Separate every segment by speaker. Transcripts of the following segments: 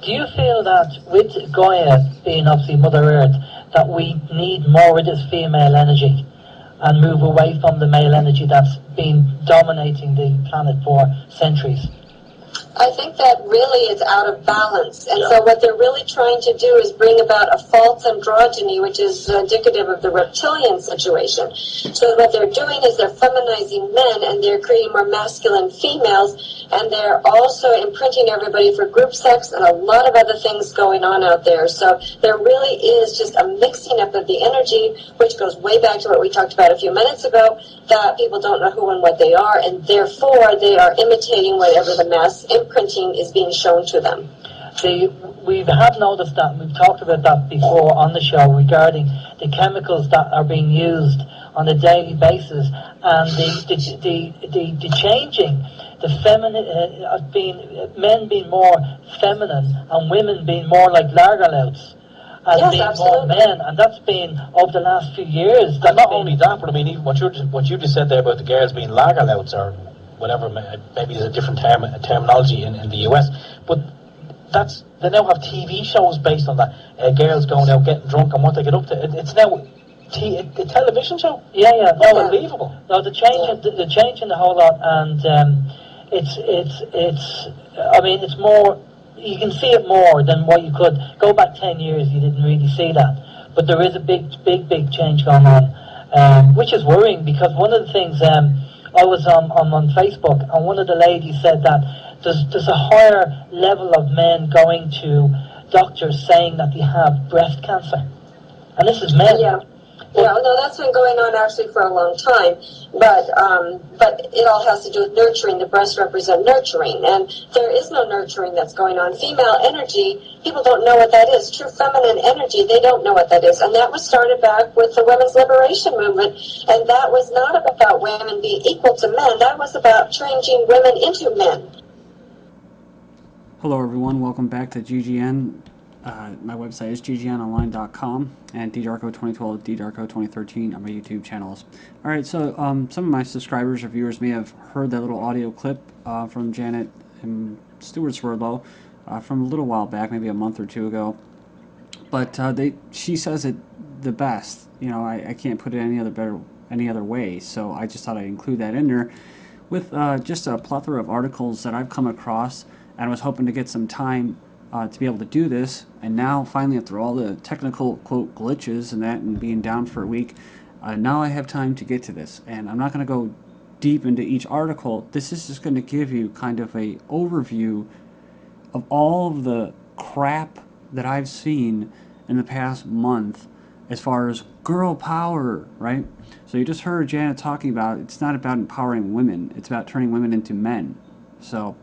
Speaker 1: Do you feel that with Gaia being obviously Mother Earth, that we need more of this female energy and move away from the male energy that's been dominating the planet for centuries?
Speaker 2: I think that really is out of balance. And so what they're really trying to do is bring about a false androgyny, which is indicative of the reptilian situation. So what they're doing is they're feminizing men, and they're creating more masculine females, and they're also imprinting everybody for group sex and a lot of other things going on out there. So there really is just a mixing up of the energy, which goes way back to what we talked about a few minutes ago, that people don't know who and what they are, and therefore they are imitating whatever the mass imprinting is being shown to them.
Speaker 1: We have noticed that, and we've talked about that before on the show, regarding the chemicals that are being used on a daily basis, and the changing, the feminine, men being more feminine and women being more like largalouts. And
Speaker 2: yes,
Speaker 1: being
Speaker 2: absolutely.
Speaker 1: more men, and that's been over the last few years.
Speaker 3: And not only that, but I mean, even what you just said there about the girls being largalouts or whatever, maybe there's a different terminology in the US, but they now have TV shows based on that. Girls going out getting drunk and what they get up to. It's now a television show.
Speaker 1: Yeah.
Speaker 3: Unbelievable.
Speaker 1: No, the change in the whole lot, and it's more. You can see it more than what you could go back 10 years. You didn't really see that, but there is a big change going on, which is worrying, because one of the things I was on Facebook, and one of the ladies said that there's a higher level of men going to doctors saying that they have breast cancer, and this is men.
Speaker 2: Yeah, no, that's been going on actually for a long time, but it all has to do with nurturing. The breasts represent nurturing, and there is no nurturing that's going on. Female energy, people don't know what that is. True feminine energy, they don't know what that is, and that was started back with the women's liberation movement, and that was not about women being equal to men. That was about changing women into men.
Speaker 4: Hello everyone, welcome back to GGN. My website is ggnonline.com, and ddarko2012, ddarko2013 on my YouTube channels. Alright, so some of my subscribers or viewers may have heard that little audio clip from Janet in Stewart's Wordlow from a little while back, maybe a month or two ago. But she says it the best. You know, I can't put it any other way, so I just thought I'd include that in there with just a plethora of articles that I've come across, and I was hoping to get some time to be able to do this, and now finally, after all the technical quote glitches and that, and being down for a week, now I have time to get to this. And I'm not going to go deep into each article. This is just going to give you kind of a overview of all of the crap that I've seen in the past month as far as girl power, right? So you just heard Janet talking about it's not about empowering women, it's about turning women into men. So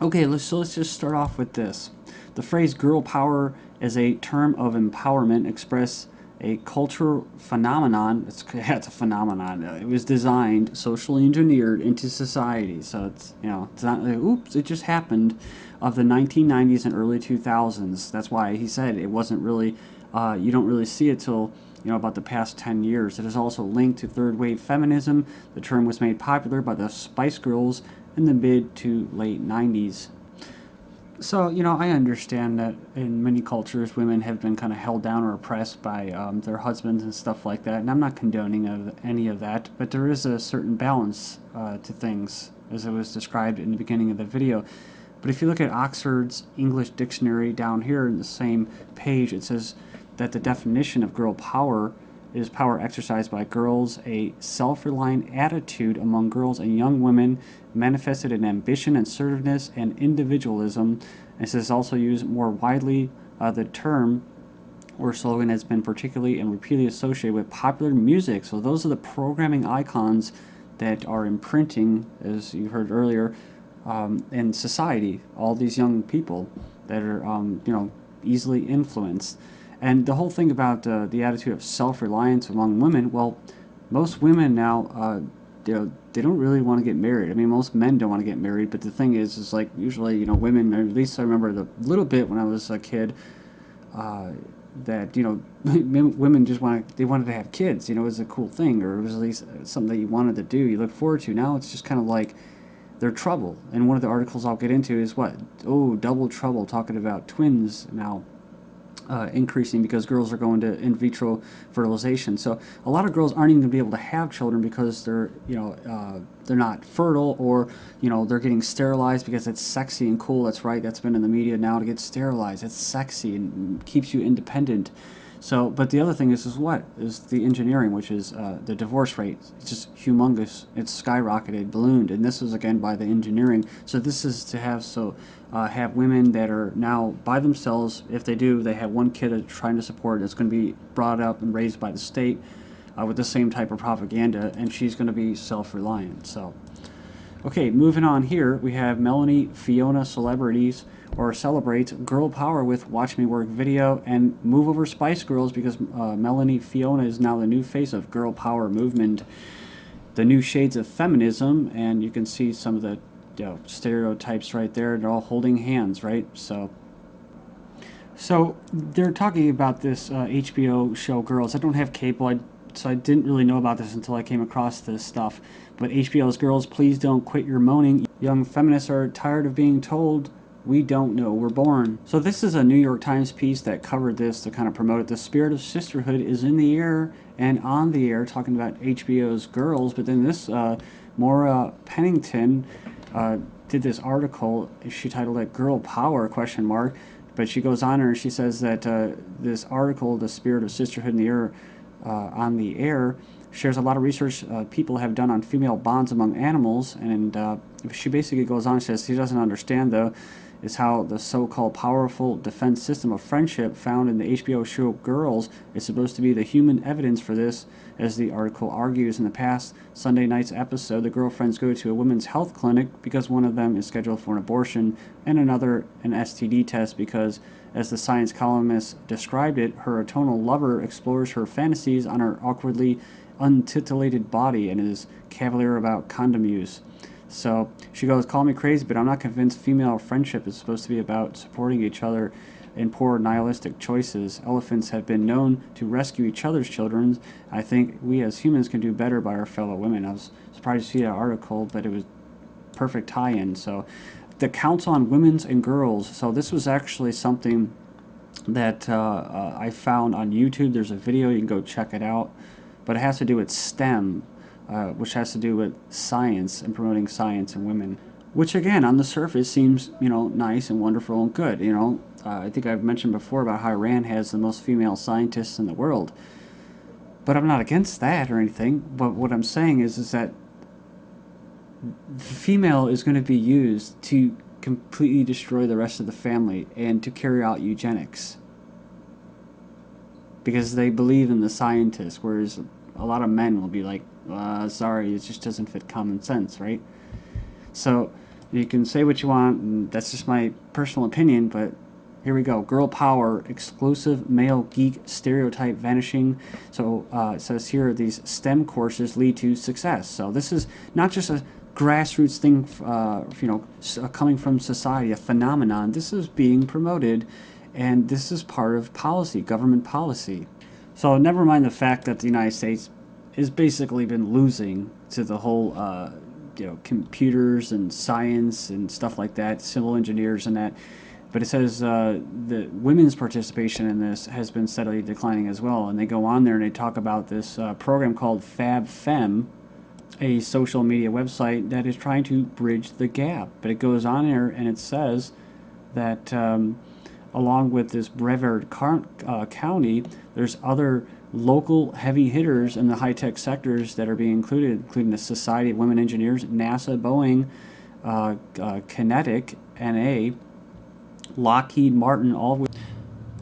Speaker 4: okay, let's just start off with this. The phrase girl power is a term of empowerment, express a cultural phenomenon. It's a phenomenon. It was designed, socially engineered into society. So it's, you know, it's not like, oops, it just happened, of the 1990s and early 2000s. That's why he said it wasn't really, you don't really see it till, you know, about the past 10 years. It is also linked to third wave feminism. The term was made popular by the Spice Girls in the mid to late 90s. So, you know, I understand that in many cultures women have been kind of held down or oppressed by their husbands and stuff like that, and I'm not condoning any of that, but there is a certain balance to things, as it was described in the beginning of the video. But if you look at Oxford's English Dictionary down here in the same page, it says that the definition of girl power is power exercised by girls, a self-reliant attitude among girls and young women manifested in ambition, assertiveness, and individualism. And it says also used more widely, the term or slogan has been particularly and repeatedly associated with popular music. So those are the programming icons that are imprinting, as you heard earlier, in society. All these young people that are, you know, easily influenced. And the whole thing about the attitude of self-reliance among women, well, most women now, they don't really want to get married. I mean, most men don't want to get married, but the thing is like, usually, you know, women, or at least I remember the little bit when I was a kid, that, you know, women just wanted to have kids, you know, it was a cool thing, or it was at least something that you wanted to do, you look forward to. Now it's just kind of like, they're trouble. And one of the articles I'll get into is what? Oh, double trouble, talking about twins now increasing because girls are going to in vitro fertilization. So a lot of girls aren't even going to be able to have children because they're, they're not fertile, or, they're getting sterilized because it's sexy and cool. That's right. That's been in the media now, to get sterilized. It's sexy and keeps you independent. So, but the other thing is what? Is the engineering, which is the divorce rate. It's just humongous. It's skyrocketed, ballooned, and this is again by the engineering. So this is to have women that are now by themselves. If they do, they have one kid trying to support. It's going to be brought up and raised by the state with the same type of propaganda, and she's going to be self-reliant. So, okay, moving on here, we have Melanie, Fiona celebrities, or celebrates girl power with Watch Me Work video, and move over Spice Girls because Melanie Fiona is now the new face of girl power movement, the new Shades of Feminism, and you can see some of the stereotypes right there. They're all holding hands, right? So they're talking about this HBO show Girls. I don't have cable, so I didn't really know about this until I came across this stuff. But HBO's Girls, please don't quit your moaning. Young feminists are tired of being told we don't know we're born. So this is a New York Times piece that covered this to kind of promote it. The spirit of sisterhood is in the air and on the air, talking about HBO's Girls. But then this Maura Pennington did this article. She titled it "Girl Power?" ? But she goes on and she says that this article, "The Spirit of Sisterhood in the Air," on the air, shares a lot of research people have done on female bonds among animals. And she basically goes on and says she doesn't understand, though, is how the so-called powerful defense system of friendship found in the HBO show Girls is supposed to be the human evidence for this. As the article argues, in the past Sunday night's episode, the girlfriends go to a women's health clinic because one of them is scheduled for an abortion and another an STD test because, as the science columnist described it, her atonal lover explores her fantasies on her awkwardly untitillated body and is cavalier about condom use. So she goes, "Call me crazy, but I'm not convinced female friendship is supposed to be about supporting each other in poor nihilistic choices. Elephants have been known to rescue each other's children. I think we as humans can do better by our fellow women." I was surprised to see that article, but it was perfect tie-in. So the Council on Women's and Girls. So this was actually something that I found on YouTube. There's a video, you can go check it out. But it has to do with STEM, which has to do with science and promoting science and women, which again on the surface seems nice and wonderful and good. I think I've mentioned before about how Iran has the most female scientists in the world, but I'm not against that or anything. But what I'm saying is that female is going to be used to completely destroy the rest of the family and to carry out eugenics because they believe in the scientists, whereas a lot of men will be like, sorry, it just doesn't fit common sense, right? So you can say what you want, and that's just my personal opinion, but here we go. Girl power, exclusive male geek stereotype vanishing. So it says here, these STEM courses lead to success. So this is not just a grassroots thing, coming from society, a phenomenon. This is being promoted, and this is part of policy, government policy. So never mind the fact that the United States has basically been losing to the whole, computers and science and stuff like that, civil engineers and that. But it says the women's participation in this has been steadily declining as well. And they go on there and they talk about this program called FabFem, a social media website that is trying to bridge the gap. But it goes on there and it says that along with this Brevard County, there's other local heavy hitters in the high-tech sectors that are being included, including the Society of Women Engineers, NASA, Boeing, Kinetic, NA, Lockheed Martin, all.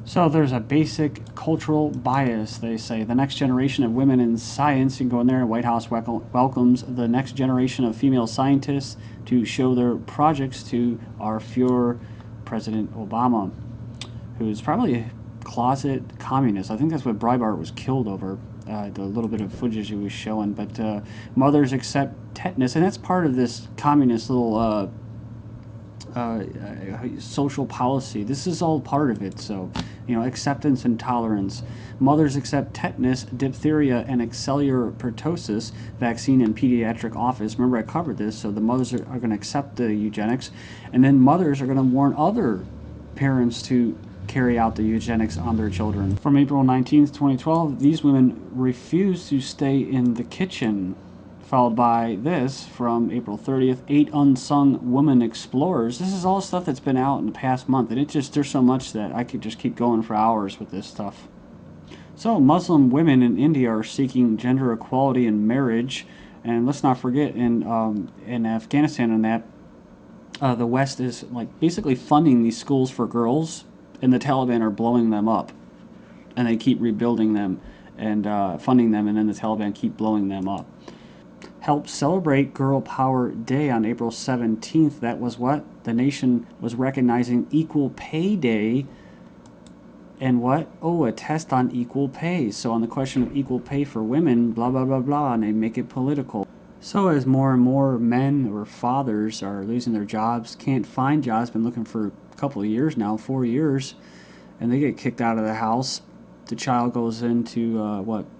Speaker 4: So there's a basic cultural bias, they say. The next generation of women in science, you can go in there, White House welcomes the next generation of female scientists to show their projects to our Fuhrer, President Obama, who's probably a closet communist. I think that's what Breitbart was killed over, the little bit of footage he was showing. But mothers accept tetanus, and that's part of this communist little social policy. This is all part of it. So, acceptance and tolerance. Mothers accept tetanus, diphtheria, and excellular pertussis vaccine in pediatric office. Remember, I covered this. So the mothers are going to accept the eugenics, and then mothers are going to warn other parents to carry out the eugenics on their children. From April 19th, 2012, these women refuse to stay in the kitchen. Followed by this from April 30th, 8 Unsung Women Explorers. This is all stuff that's been out in the past month, and there's so much that I could just keep going for hours with this stuff. So, Muslim women in India are seeking gender equality in marriage, and let's not forget in Afghanistan and that, the West is basically funding these schools for girls, and the Taliban are blowing them up, and they keep rebuilding them and funding them, and then the Taliban keep blowing them up. Help celebrate Girl Power Day on April 17th. That was what? The nation was recognizing Equal Pay Day. And what? Oh, a test on equal pay. So on the question of equal pay for women, blah, blah, blah, blah, and they make it political. So as more and more men or fathers are losing their jobs, can't find jobs, been looking for a couple of years now, 4 years, and they get kicked out of the house, the child goes into,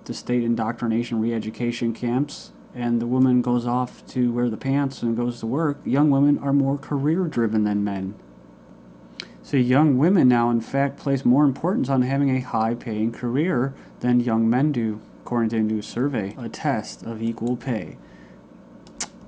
Speaker 4: the state indoctrination re-education camps, and the woman goes off to wear the pants and goes to work. Young women are more career-driven than men. So young women now, in fact, place more importance on having a high-paying career than young men do, according to a new survey. A test of equal pay.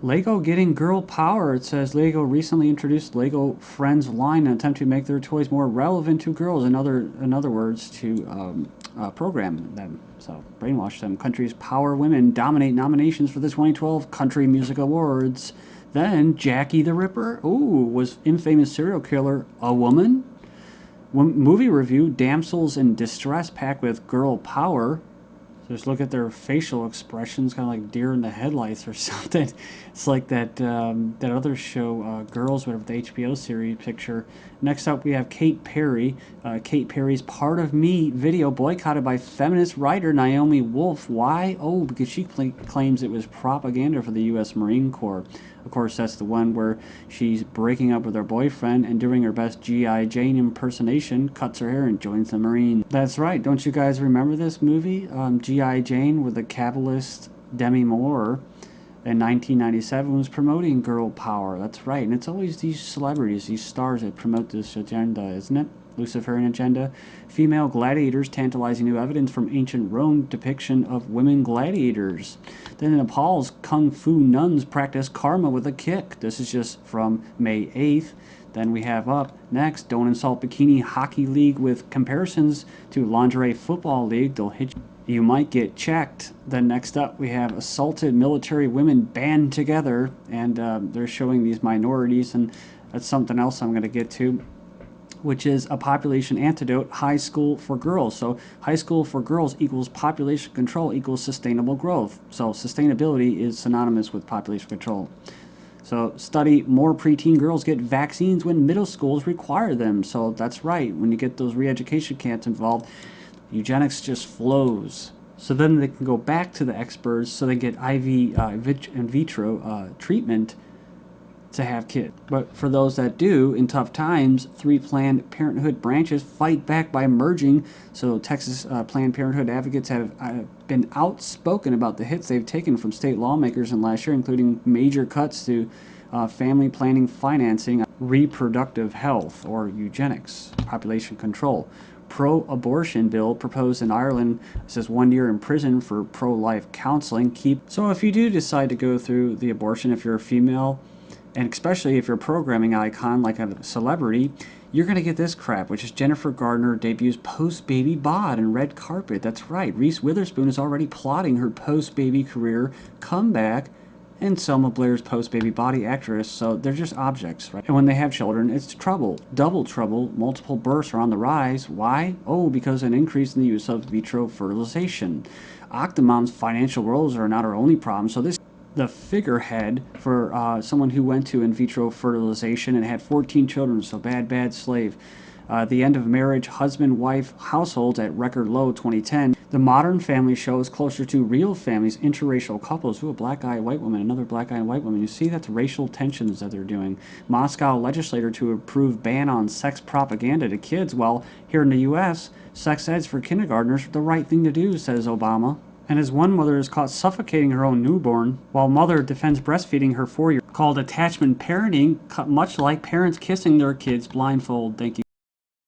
Speaker 4: Lego getting girl power. It says Lego recently introduced Lego Friends line in an attempt to make their toys more relevant to girls. In other words, to program them. So brainwash them. Countries power women dominate nominations for the 2012 Country Music Awards. Then Jackie the Ripper. Ooh, was infamous serial killer a woman? Movie review: damsels in distress packed with girl power. Just look at their facial expressions, kind of like deer in the headlights or something. It's like that other show, Girls, whatever, the HBO series picture. Next up, we have Kate Perry. Kate Perry's Part of Me video boycotted by feminist writer Naomi Wolf. Why? Oh, because she claims it was propaganda for the U.S. Marine Corps. Of course, that's the one where she's breaking up with her boyfriend and doing her best G.I. Jane impersonation, cuts her hair, and joins the Marine. That's right. Don't you guys remember this movie? G.I. Jane with the capitalist Demi Moore in 1997 was promoting girl power. That's right. And it's always these celebrities, these stars that promote this agenda, isn't it? Luciferian agenda. Female gladiators, tantalizing new evidence from ancient Rome depiction of women gladiators. Then in Nepal's Kung Fu nuns practice karma with a kick. This is just from May 8th. Then we have up next, don't insult bikini hockey league with comparisons to lingerie football league. They'll hit you. You might get checked. Then next up we have assaulted military women band together, and they're showing these minorities, and that's something else I'm going to get to, which is a population antidote, high school for girls. So high school for girls equals population control equals sustainable growth. So sustainability is synonymous with population control. So study, more preteen girls get vaccines when middle schools require them. So that's right, when you get those re-education camps involved, eugenics just flows. So then they can go back to the experts so they get IV in vitro treatment to have kids. But for those that do, in tough times, 3 Planned Parenthood branches fight back by merging. So Texas Planned Parenthood advocates have been outspoken about the hits they've taken from state lawmakers in last year, including major cuts to family planning financing, reproductive health, or eugenics, population control. Pro-abortion bill proposed in Ireland says 1 year in prison for pro-life counseling. So if you do decide to go through the abortion, if you're a female, and especially if you're a programming icon like a celebrity, you're going to get this crap, which is Jennifer Gardner debuts post-baby bod and red carpet. That's right, Reese Witherspoon is already plotting her post-baby career comeback, and Selma Blair's post-baby body actress, so they're just objects, right? And when they have children, it's trouble, double trouble. Multiple births are on the rise. Why? Oh, because an increase in the use of vitro fertilization. Octomom's financial woes are not our only problem, so this the figurehead for someone who went to in vitro fertilization and had 14 children, so bad slave. The end of marriage, husband-wife households at record low 2010. The modern family shows closer to real families, interracial couples. Ooh, a black guy, white woman, another black guy and white woman. You see, that's racial tensions that they're doing. Moscow legislator to approve ban on sex propaganda to kids. Well, here in the U.S., sex ed's for kindergartners, the right thing to do, says Obama. And as one mother is caught suffocating her own newborn, while mother defends breastfeeding her 4-year-old, called attachment parenting, much like parents kissing their kids blindfold. Thank you.